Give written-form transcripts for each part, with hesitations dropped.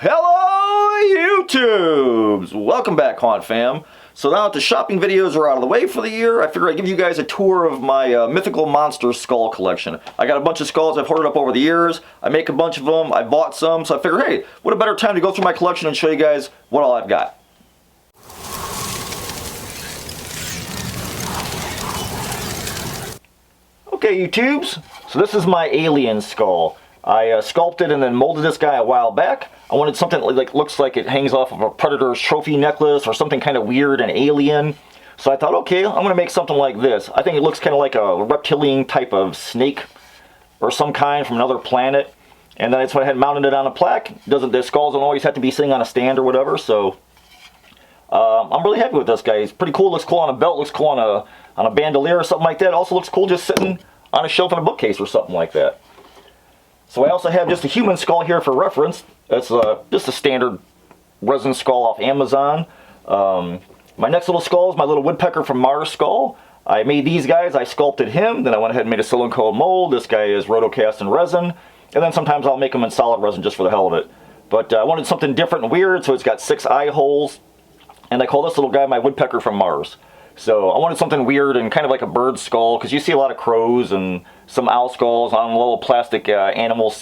Hello YouTubes! Welcome back, Haunt Fam. So now that the shopping videos are out of the way for the year, I figured I'd give you guys a tour of my Mythical Monster skull collection. I got a bunch of skulls I've hoarded up over the years. I make a bunch of them, I bought some, so I figured, hey, what a better time to go through my collection and show you guys what all I've got. Okay, YouTubes, so this is my alien skull. I sculpted and then molded this guy a while back. I wanted something that looks like it hangs off of a predator's trophy necklace or something kind of weird and alien. So I thought, okay, I'm going to make something like this. I think it looks kind of like a reptilian type of snake or some kind from another planet. And then that's why I had mounted it on a plaque. The skulls don't always have to be sitting on a stand or whatever, so I'm really happy with this guy. He's pretty cool, looks cool on a belt, looks cool on a bandolier or something like that. Also looks cool just sitting on a shelf in a bookcase or something like that. So I also have just a human skull here for reference. That's just a standard resin skull off Amazon. My next little skull is my little woodpecker from Mars skull. I made these guys, I sculpted him, then I went ahead and made a silicone mold. This guy is rotocast in resin. And then sometimes I'll make them in solid resin just for the hell of it. But I wanted something different and weird, so it's got 6 eye holes. And I call this little guy my woodpecker from Mars. So I wanted something weird and kind of like a bird skull, because you see a lot of crows and some owl skulls on little plastic animal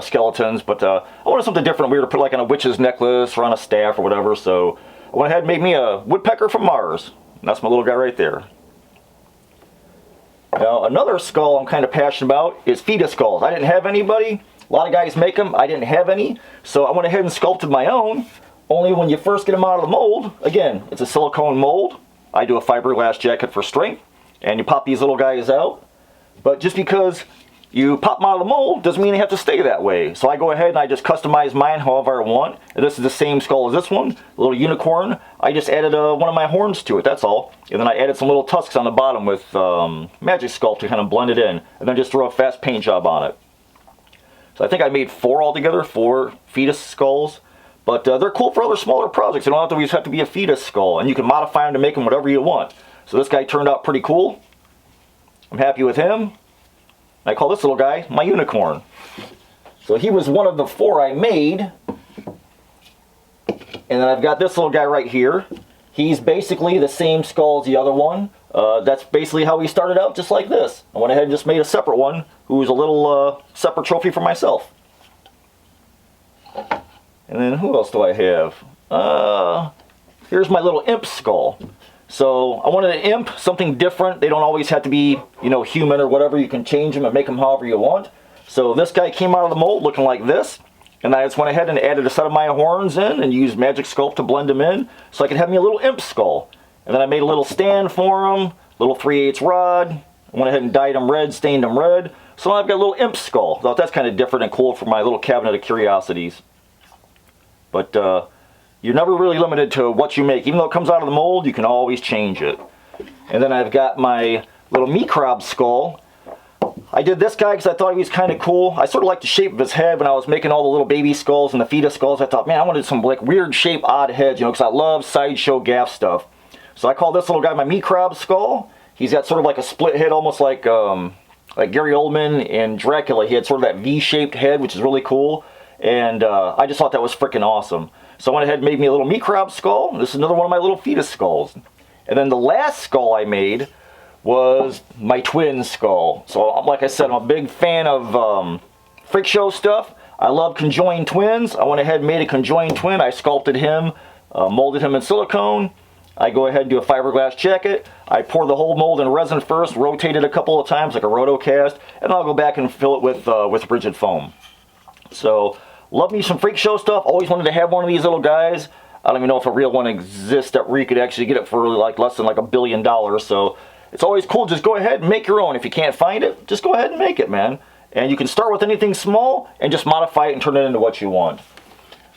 skeletons, but I wanted something different and weird to put like on a witch's necklace or on a staff or whatever, so I went ahead and made me a woodpecker from Mars. And that's my little guy right there. Now another skull I'm kind of passionate about is fetus skulls. I didn't have anybody. A lot of guys make them. I didn't have any, so I went ahead and sculpted my own. Only when you first get them out of the mold, again, it's a silicone mold. I do a fiberglass jacket for strength, and you pop these little guys out. But just because you pop them out of the mold doesn't mean they have to stay that way. So I go ahead and I just customize mine however I want. And this is the same skull as this one, a little unicorn. I just added one of my horns to it, that's all. And then I added some little tusks on the bottom with magic sculpt to kind of blend it in. And then just throw a fast paint job on it. So I think I made 4 altogether, 4 fetus skulls. But they're cool for other smaller projects. They don't always have to be a fetus skull. And you can modify them to make them whatever you want. So this guy turned out pretty cool. I'm happy with him. I call this little guy my unicorn. So he was one of the 4 I made. And then I've got this little guy right here. He's basically the same skull as the other one. That's basically how he started out, just like this. I went ahead and just made a separate one, who's a little separate trophy for myself. And then who else do I have? Here's my little imp skull. So I wanted an imp, something different. They don't always have to be, you know, human or whatever. You can change them and make them however you want. So this guy came out of the mold looking like this. And I just went ahead and added a set of my horns in and used magic sculpt to blend them in. So I could have me a little imp skull. And then I made a little stand for him, little 3/8 rod. I went ahead and dyed them red, stained them red. So now I've got a little imp skull. So that's kind of different and cool for my little cabinet of curiosities. But you're never really limited to what you make. Even though it comes out of the mold, you can always change it. And then I've got my little microb skull. I did this guy because I thought he was kind of cool. I sort of liked the shape of his head when I was making all the little baby skulls and the fetus skulls. I thought, man, I wanted some like weird shape, odd heads, you know, because I love sideshow gaff stuff. So I call this little guy my microb skull. He's got sort of like a split head, almost like Gary Oldman in Dracula. He had sort of that V-shaped head, which is really cool. And I just thought that was freaking awesome. So I went ahead and made me a little microb skull. This is another one of my little fetus skulls. And then the last skull I made was my twin skull. So like I said, I'm a big fan of freak show stuff. I love conjoined twins. I went ahead and made a conjoined twin. I sculpted him, molded him in silicone. I go ahead and do a fiberglass jacket. I pour the whole mold in resin first, rotate it a couple of times like a rotocast, and I'll go back and fill it with rigid foam. So, love me some freak show stuff. Always wanted to have one of these little guys. I don't even know if a real one exists that where you could actually get it for like less than like $1 billion. So, it's always cool. Just go ahead and make your own. If you can't find it, just go ahead and make it, man. And you can start with anything small and just modify it and turn it into what you want.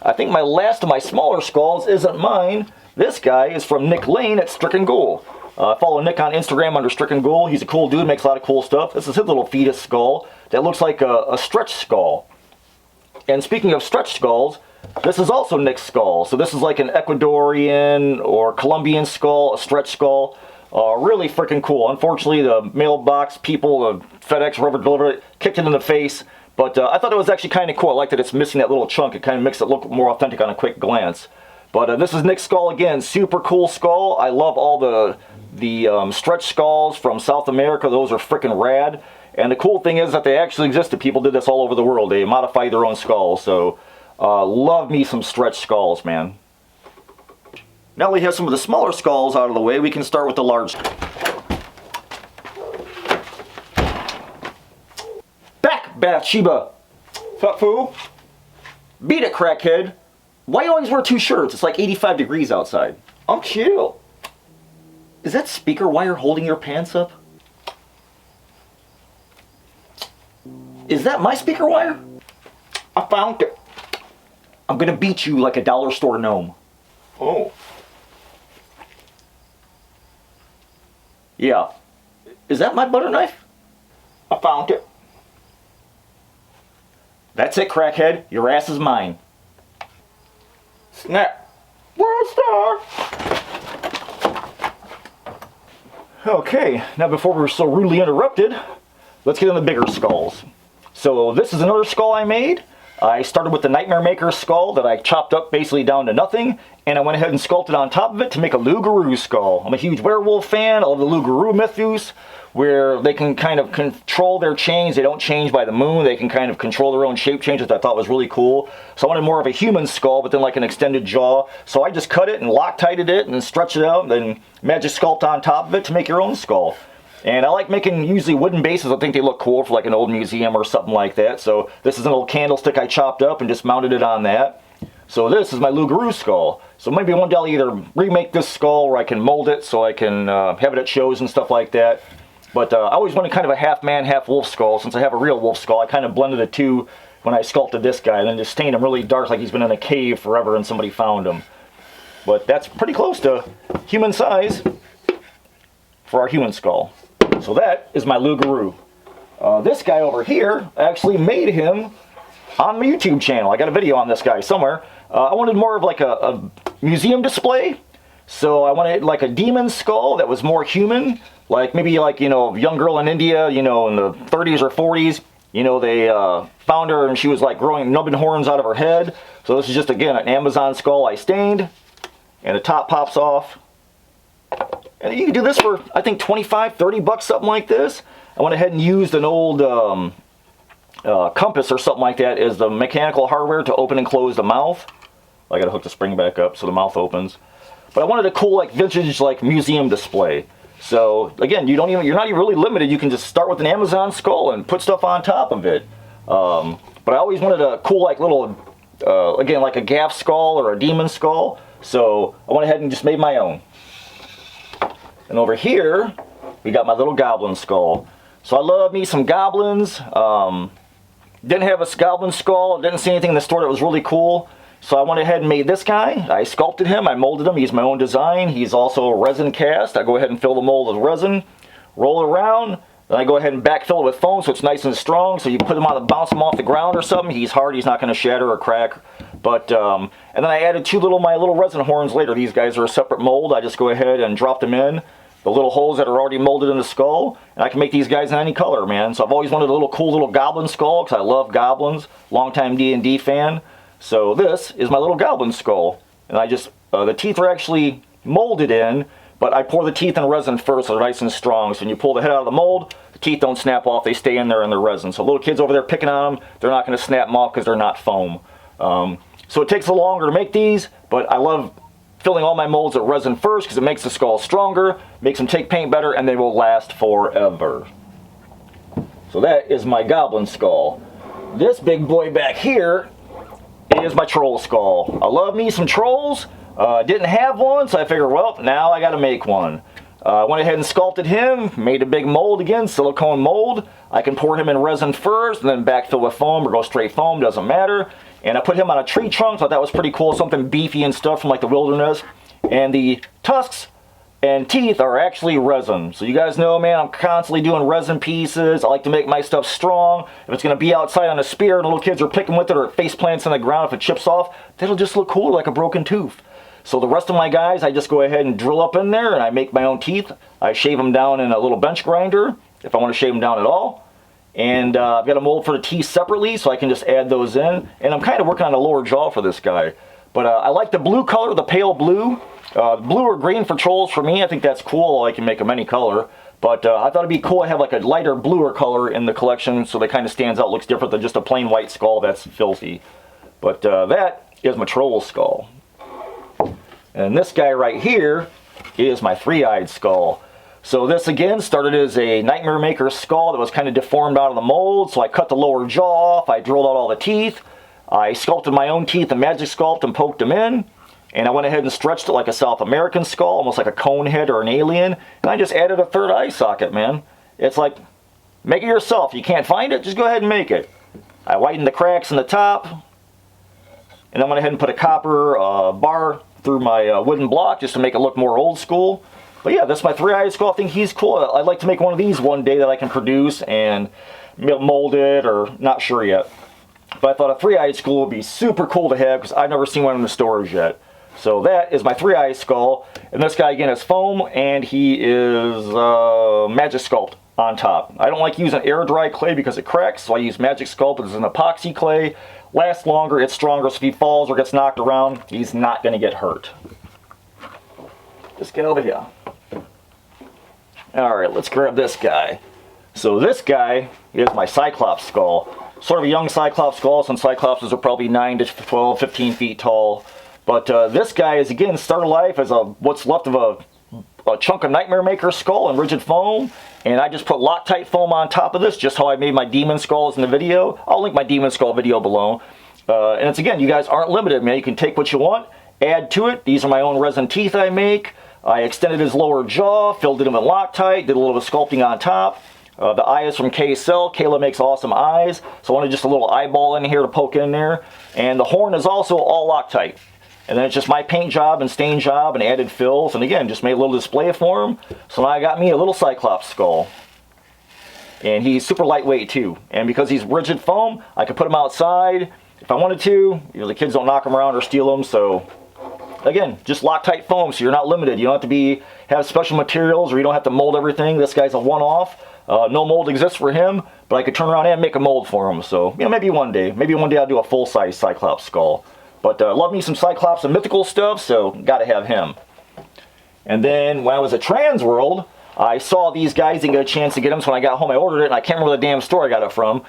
I think my last of my smaller skulls isn't mine. This guy is from Nick Lane at Stricken Ghoul. I follow Nick on Instagram under Stricken Ghoul. He's a cool dude, makes a lot of cool stuff. This is his little fetus skull that looks like a stretch skull. And speaking of stretch skulls, this is also Nick's skull. So this is like an Ecuadorian or Colombian skull, a stretch skull. Really freaking cool. Unfortunately, the mailbox people, the FedEx, whoever delivered it, kicked it in the face. But I thought it was actually kind of cool. I like that it's missing that little chunk. It kind of makes it look more authentic on a quick glance. But this is Nick's skull again. Super cool skull. I love all the stretch skulls from South America. Those are freaking rad. And the cool thing is that they actually existed. People did this all over the world. They modified their own skulls. So love me some stretch skulls, man. Now we have some of the smaller skulls out of the way. We can start with the large. Back, Bathsheba. Fat fool. Beat it, crackhead. Why you always wear two shirts? It's like 85 degrees outside. I'm chill. Is that speaker wire holding your pants up? Is that my speaker wire? I found it. I'm gonna beat you like a dollar store gnome. Oh. Yeah. Is that my butter knife? I found it. That's it, crackhead. Your ass is mine. Snap. World star. Okay, now before we're so rudely interrupted, let's get in the bigger skulls. So this is another skull I made. I started with the Nightmare Maker skull that I chopped up basically down to nothing, and I went ahead and sculpted on top of it to make a Loup-Garou skull. I'm a huge werewolf fan. I love the Loup-Garou mythos, where they can kind of control their chains. They don't change by the moon. They can kind of control their own shape changes, which I thought was really cool. So I wanted more of a human skull, but then like an extended jaw. So I just cut it and Loctited it and stretched it out, and then magic sculpt on top of it to make your own skull. And I like making usually wooden bases. I think they look cool for like an old museum or something like that. So this is an old candlestick I chopped up and just mounted it on that. So this is my Loup-Garou skull. So maybe one day I'll either remake this skull or I can mold it so I can have it at shows and stuff like that. But I always wanted kind of a half man, half wolf skull. Since I have a real wolf skull, I kind of blended the two when I sculpted this guy. And then just stained him really dark like he's been in a cave forever and somebody found him. But that's pretty close to human size for our human skull. So that is my Loup-Garou. This guy over here, I actually made him on my YouTube channel. I got a video on this guy somewhere. I wanted more of like a museum display. So I wanted like a demon skull that was more human. Like maybe like, you know, a young girl in India, you know, in the 30s or 40s. You know, they found her and she was like growing nubbin horns out of her head. So this is just, again, an Amazon skull I stained. And the top pops off. And you can do this for, I think, 25, 30 bucks, something like this. I went ahead and used an old compass or something like that as the mechanical hardware to open and close the mouth. I gotta hook the spring back up so the mouth opens. But I wanted a cool, like, vintage, like, museum display. So, again, you're not even really limited. You can just start with an Amazon skull and put stuff on top of it. But I always wanted a cool, like, little, again, like a gaff skull or a demon skull. So I went ahead and just made my own. And over here, we got my little goblin skull. So I love me some goblins. Didn't have a goblin skull. Didn't see anything in the store that was really cool. So I went ahead and made this guy. I sculpted him. I molded him. He's my own design. He's also resin cast. I go ahead and fill the mold with resin. Roll it around. Then I go ahead and backfill it with foam so it's nice and strong. So you put him on the bounce him off the ground or something. He's hard. He's not going to shatter or crack. But and then I added my little resin horns later. These guys are a separate mold. I just go ahead and drop them in. The little holes that are already molded in the skull, and I can make these guys in any color, man. So I've always wanted a little cool little goblin skull because I love goblins. Longtime D&D fan. So this is my little goblin skull, and I just the teeth are actually molded in, but I pour the teeth in resin first so they're nice and strong. So when you pull the head out of the mold, the teeth don't snap off. They stay in there in the resin. So little kids over there picking on them, they're not going to snap them off because they're not foam. So it takes a little longer to make these, but I love filling all my molds with resin first because it makes the skull stronger, makes them take paint better, and they will last forever. So that is my goblin skull. This big boy back here is my troll skull. I love me some trolls. Didn't have one, so I figured, well, now I got to make one. Went ahead and sculpted him, made a big mold again, silicone mold. I can pour him in resin first, and then backfill with foam or go straight foam, doesn't matter. And I put him on a tree trunk, thought that was pretty cool, something beefy and stuff from like the wilderness. And the tusks and teeth are actually resin. So you guys know, man, I'm constantly doing resin pieces. I like to make my stuff strong. If it's going to be outside on a spear and little kids are picking with it or it face plants on the ground, if it chips off, that'll just look cool like a broken tooth. So the rest of my guys, I just go ahead and drill up in there and I make my own teeth. I shave them down in a little bench grinder if I want to shave them down at all. And I've got a mold for the teeth separately, so I can just add those in. And I'm kind of working on a lower jaw for this guy. But I like the blue color, the pale blue. Blue or green for trolls for me. I think that's cool. I can make them any color. But I thought it'd be cool to have like a lighter bluer color in the collection, so that kind of stands out, looks different than just a plain white skull that's filthy. But that is my troll skull. And this guy right here is my three-eyed skull. So this again started as a Nightmare Maker skull that was kind of deformed out of the mold. So I cut the lower jaw off, I drilled out all the teeth, I sculpted my own teeth and magic sculpt and poked them in. And I went ahead and stretched it like a South American skull, almost like a cone head or an alien. And I just added a third eye socket, man. It's like, make it yourself. You can't find it, just go ahead and make it. I whitened the cracks in the top. And then went ahead and put a copper bar through my wooden block just to make it look more old school. But yeah, that's my three-eyed skull. I think he's cool. I'd like to make one of these one day that I can produce and mold it, or not sure yet. But I thought a three-eyed skull would be super cool to have because I've never seen one in the stores yet. So that is my three-eyed skull. And this guy again is foam, and he is magic sculpt on top. I don't like using air dry clay because it cracks, so I use magic sculpt. It's an epoxy clay. Lasts longer, it's stronger, so if he falls or gets knocked around, he's not going to get hurt. This guy over here. Alright, let's grab this guy. So this guy is my Cyclops skull. Sort of a young Cyclops skull, since Cyclopses are probably 9 to 12, 15 feet tall. But this guy is, again, started life as what's left of a chunk of Nightmare Maker skull in rigid foam. And I just put Loctite foam on top of this, just how I made my demon skulls in the video. I'll link my demon skull video below. And it's, again, you guys aren't limited, man. You can take what you want, add to it. These are my own resin teeth I make. I extended his lower jaw, filled it in with Loctite, did a little bit of sculpting on top. The eye is from KSL. Kayla makes awesome eyes. So I wanted just a little eyeball in here to poke in there. And the horn is also all Loctite. And then it's just my paint job and stain job and added fills. And again, just made a little display for him. So now I got me a little Cyclops skull. And he's super lightweight too. And because he's rigid foam, I can put him outside if I wanted to. You know, the kids don't knock him around or steal them. So again, just Loctite foam, so you're not limited. You don't have to have special materials, or you don't have to mold everything. This guy's a one-off. No mold exists for him, but I could turn around and make a mold for him. So, you know, maybe one day I'll do a full-size Cyclops skull. But love me some Cyclops and Mythical stuff, so gotta have him. And then when I was at Trans World, I saw these guys, didn't get a chance to get them, so when I got home I ordered it, and I can't remember the damn store I got it from.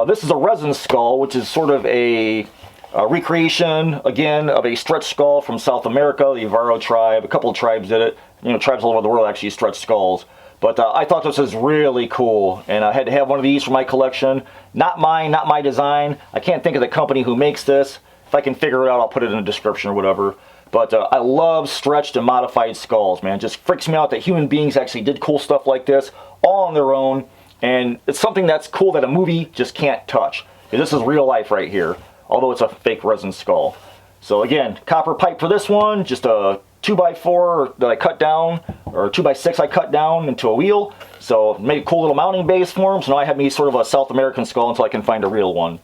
This is a resin skull, which is sort of a recreation, again, of a stretch skull from South America, the Ivaro tribe. A couple of tribes did it. You know, tribes all over the world actually stretch skulls. But I thought this was really cool, and I had to have one of these for my collection. Not mine, not my design. I can't think of the company who makes this. If I can figure it out, I'll put it in the description or whatever. But I love stretched and modified skulls, man. It just freaks me out that human beings actually did cool stuff like this, all on their own. And it's something that's cool that a movie just can't touch. This is real life right here, although it's a fake resin skull. So again, copper pipe for this one, just a 2x4 that I cut down, or 2x6 I cut down into a wheel. So made a cool little mounting base for them. So now I have me sort of a South American skull until I can find a real one.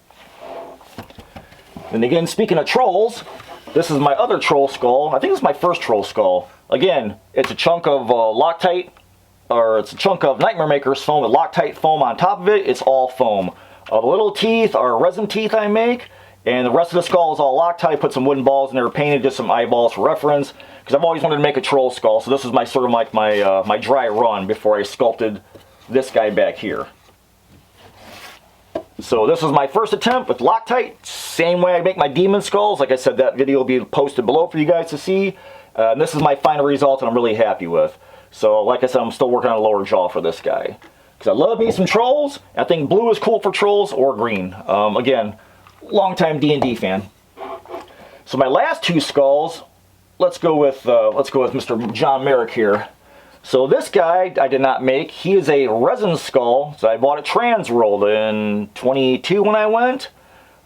And again, speaking of trolls, this is my other troll skull. I think this is my first troll skull. Again, it's a chunk of Loctite, or it's a chunk of Nightmare Maker's foam with Loctite foam on top of it. It's all foam. The little teeth are resin teeth I make, and the rest of the skull is all Loctite. Put some wooden balls in there, painted just some eyeballs for reference, because I've always wanted to make a troll skull. So this is my sort of like my dry run before I sculpted this guy back here. So this was my first attempt with Loctite. Same way I make my demon skulls. Like I said, that video will be posted below for you guys to see. And this is my final result, and I'm really happy with. So like I said, I'm still working on a lower jaw for this guy, because I love me some trolls. I think blue is cool for trolls, or green. Again, longtime D&D fan. So my last two skulls, let's go with Mr. John Merrick here. So this guy I did not make. He is a resin skull. So I bought at Trans World in 22 when I went.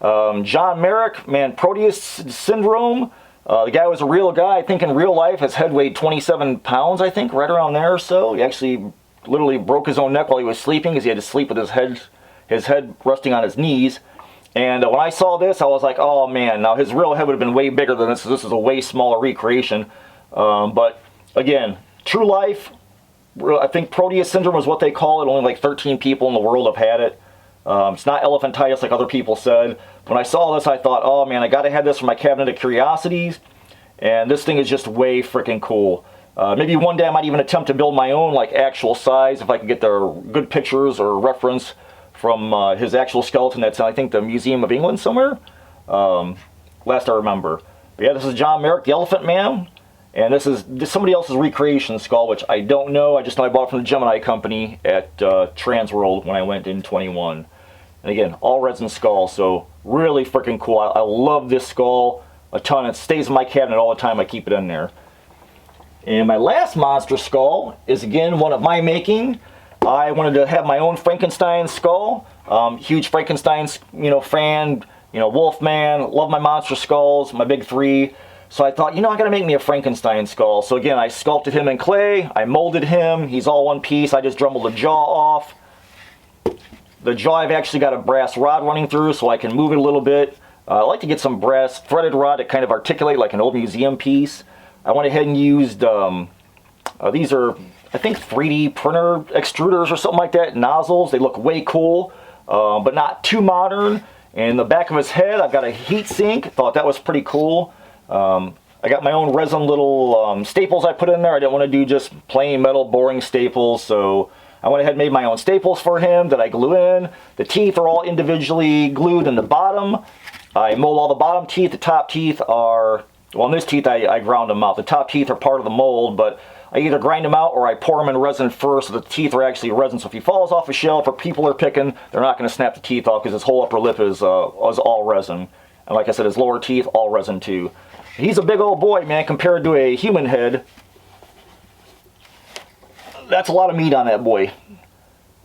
John Merrick, man, Proteus syndrome. The guy was a real guy. I think in real life his head weighed 27 pounds, I think, right around there or so. He actually literally broke his own neck while he was sleeping, because he had to sleep with his head resting on his knees. And when I saw this, I was like, oh man, now his real head would have been way bigger than this. This is a way smaller recreation. But again, true life, I think Proteus syndrome is what they call it. Only like 13 people in the world have had it. It's not elephantitis like other people said. When I saw this, I thought, oh man, I gotta have this for my cabinet of curiosities. And this thing is just way freaking cool. Maybe one day I might even attempt to build my own, like, actual size, if I can get the good pictures or reference from his actual skeleton that's in, I think, the Museum of England somewhere. Last I remember. But yeah, this is John Merrick, the Elephant Man. And this is somebody else's recreation skull, which I don't know. I just know I bought it from the Gemini Company at Transworld when I went in 21. And again, all resin skull, so really freaking cool. I love this skull a ton. It stays in my cabinet all the time. I keep it in there. And my last monster skull is, again, one of my making. I wanted to have my own Frankenstein skull. Huge Frankenstein, fan. Wolfman. Love my monster skulls, my big three. So I thought, I gotta make me a Frankenstein skull. So again, I sculpted him in clay. I molded him. He's all one piece. I just dremelled the jaw off. The jaw, I've actually got a brass rod running through so I can move it a little bit. I like to get some brass threaded rod to kind of articulate like an old museum piece. I went ahead and used, these are, I think, 3D printer extruders or something like that, nozzles. They look way cool, but not too modern. And the back of his head, I've got a heat sink. Thought that was pretty cool. I got my own resin little staples I put in there. I didn't want to do just plain metal boring staples, so I went ahead and made my own staples for him that I glue in. The teeth are all individually glued in the bottom. I mold all the bottom teeth. The top teeth are, well, in this teeth I ground them out. The top teeth are part of the mold, but I either grind them out or I pour them in resin first, so the teeth are actually resin. So if he falls off a shelf or people are picking, they're not going to snap the teeth off because his whole upper lip is all resin. And like I said, his lower teeth, all resin too. He's a big old boy, man, compared to a human head. That's a lot of meat on that boy.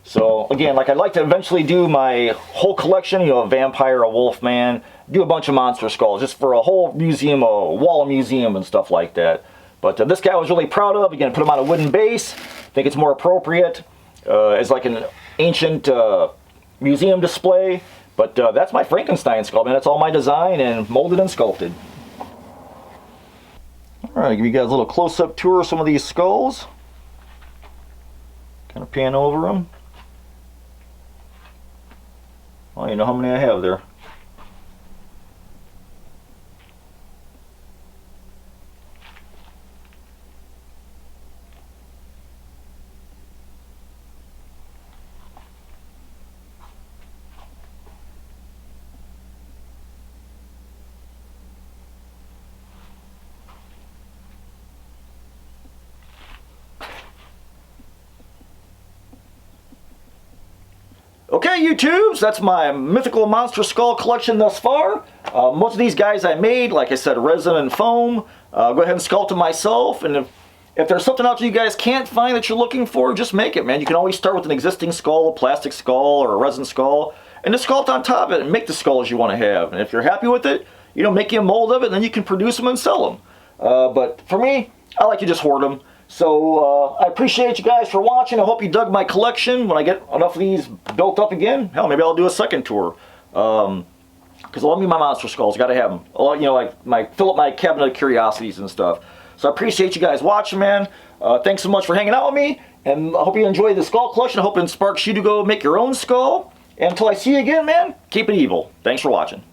So again, like, I'd like to eventually do my whole collection, a vampire, a wolf man, do a bunch of monster skulls, just for a whole museum, a wall of museum and stuff like that. But this guy I was really proud of. Again, put him on a wooden base. I think it's more appropriate as like an ancient museum display. But that's my Frankenstein skull, man. That's all my design and molded and sculpted. Alright, give you guys a little close-up tour of some of these skulls. Kind of pan over them. Well, you know how many I have there. Okay, YouTubes, that's my mythical monster skull collection thus far. Most of these guys I made, like I said, resin and foam. Go ahead and sculpt them myself, and if there's something else you guys can't find that you're looking for, just make it, man. You can always start with an existing skull, a plastic skull, or a resin skull, and just sculpt on top of it and make the skulls you want to have. And if you're happy with it, make you a mold of it, and then you can produce them and sell them. But for me, I like to just hoard them. So I appreciate you guys for watching. I hope you dug my collection. When I get enough of these built up again, hell, maybe I'll do a second tour. Because I love me my monster skulls. Got to have them. Like fill up my cabinet of curiosities and stuff. So I appreciate you guys watching, man. Thanks so much for hanging out with me. And I hope you enjoyed the skull collection. I hope it sparks you to go make your own skull. And until I see you again, man, keep it evil. Thanks for watching.